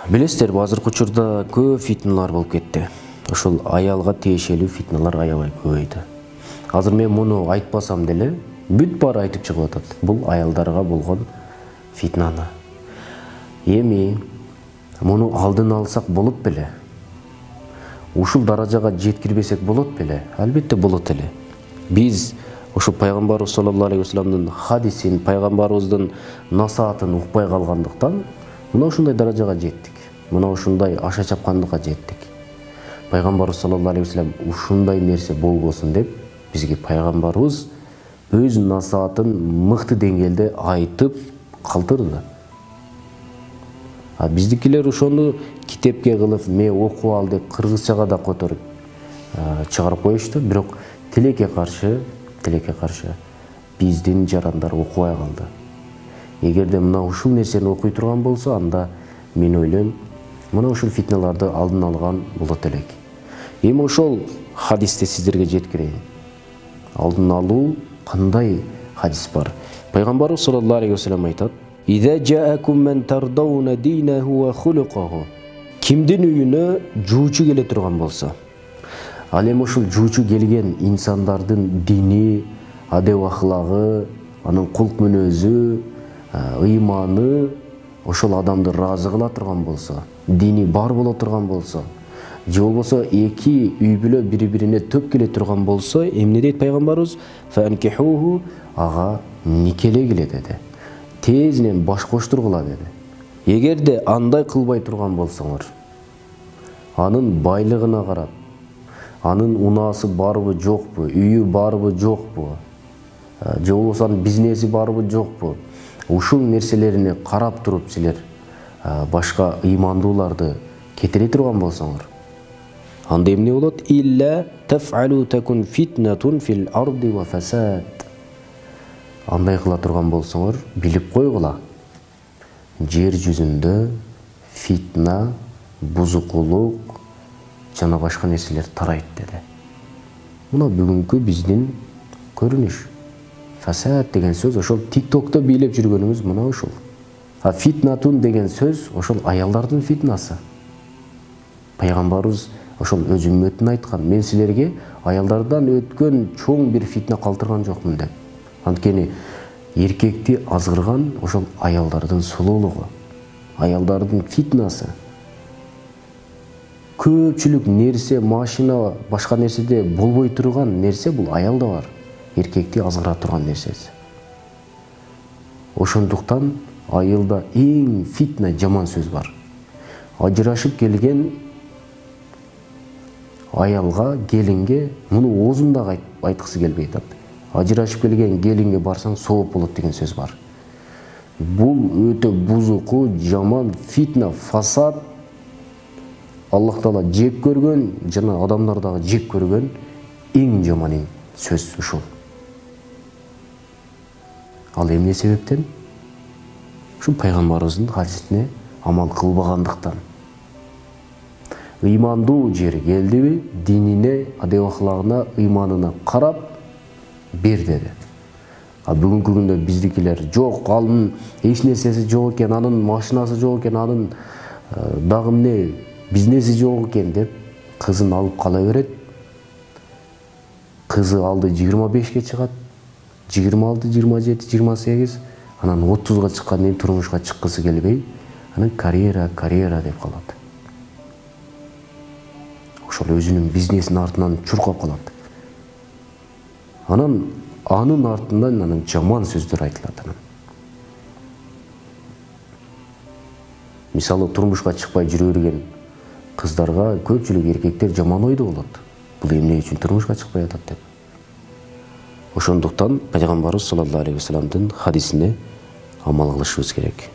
Билесиздерби, азыркы учурда көп фитналар болуп кетти. Ошол аялга тиешелүү фитналар аябай көбөйдү. Азыр мен муну айтпасам деле, бүт баары айтып чыгып атат. Бул аялдарга болгон фитнаны. Эми муну алдын алсак болот беле? Ушул даражага жеткирбесек болот беле? Албетте болот эле. Биз ошо пайгамбарыбыз саллаллаху алейхи вассаламдын хадисин, пайгамбарыбыздын насаатын укпай калгандыктан мына ушундай даражага жеттик. Мына ушундай аша чапкандыкка жеттик. Пайгамбарыбыз саллаллаху алейхи вассалам ушундай нерсе болбосун деп бизге пайгамбарыбыз өз насаатын мыкты деңгээлде айтып калтырды. А биздикилер ошону китепке кылып, ме окуп ал деп кыргызчага да которуп чыгарып коюшту, бирок тилекке каршы биздин жарандар окубай калды. Эгерде мына ушул нерсени окуй турган болсо, анда мен ойлойм, мына ушул фитналарды алдын алган болот элек. Эми ошол хадисти сиздерге жеткирейин. Алдын алуу кандай хадис бар? Пайгамбарыбыз саллаллаху алейхи вассалам айтат: "Иза жаакум мен тардауна динаху ва хулукаху." Кимдин үйүнө жуучу келе турган болсо, ал эми ушул жуучу келген инсандардын дини, адеп ахлагы, анын кулк мүнөзү, ыйманы ошол адамды ыраазы кыла турган болсо, дини бар боло турган болсо, же болбосо эки үй бүлө бири-бирине төп келе турган болсо, эмне дейт пайгамбарыбыз? "Фанкихуху", ага никелегиле деди. Тезинен баш коштургула деди. Эгерде андай кылбай турган болсоңор, анын байлыгына карап, анын унаасы барбы жокпу, үйү барбы жокпу, же болбосо анын бизнеси барбы жокпу, ушул нерселерине карап туруп силер башка ыймандууларды кетире турган болсоңор, анда эмне болот? "Илля тафалу такун фитнатун фил арди ва фасад." Андай кыла турган болсоңор, билип койгула. Жер жүзүндө фитна, бузукулук жана башка нерселер тарайт деди. Мына бүгүнкү биздин көрүнүш. Фасад деген сөз ошол TikTok'та бийлеп жүргөнүбүз мына ушул. А фитнатун деген сөз ошол аялдардын фитнасы. Пайгамбарыбыз ошол өз үммөтүнө айткан: "Мен силерге аялдардан өткөн чоң бир фитна калтырган жокмун" деп. Анткени эркекти азгырган ошол аялдардын сулуулугу, аялдардын фитнасы. Көпчүлүк нерсе, машина, башка нерседе болбой турган нерсе бул аялда бар. Эркекти азгыра турган нерсеси. Ошондуктан айылда эң фитна жаман сөз бар. Ажырашып келген аялга, келинге муну оозунда айткысы келбей атат. Ажырашып келген келинге барсаң сооп болот деген сөз бар. Бул өтө бузуку, жаман фитна, фасад. Аллах Таала жек көргөн, жана адамдар дагы жек көргөн эң жаман сөз ушул. Ал эмне себептен? Ушул пайгамбарыбыздын хадисине амал кылбагандыктан. Ыймандуу жери келдиби, динине, адеп ахлагына, ыйманына карап бер деди. А бүгүнкү күндө биздикилер жок, анын эч нерсеси жок экен, анын машинасы жок экен, анын дагы эмне бизнеси жок экен деп кызын алып кала берет. Кызы алды 25-ке чыгат, 26, 27, 28, анан 30-га чыккандан кийин турмушка чыккысы келбей, анан карьера деп калат. Ошол өзүнүн бизнесинин артынан чуркап калат. Анан анын артынан анын жаман сөздөр айтылат. Мисалы, турмушка чыкпай жүрө берген кыздарга көпчүлүк эркектер жаман ойдо болот. Бул эмне үчүн турмушка чыкпай атат деп. Ошондуктан пайгамбарыбыз саллаллаху алейхи вассаламдын хадисине амал кылышыбыз керек.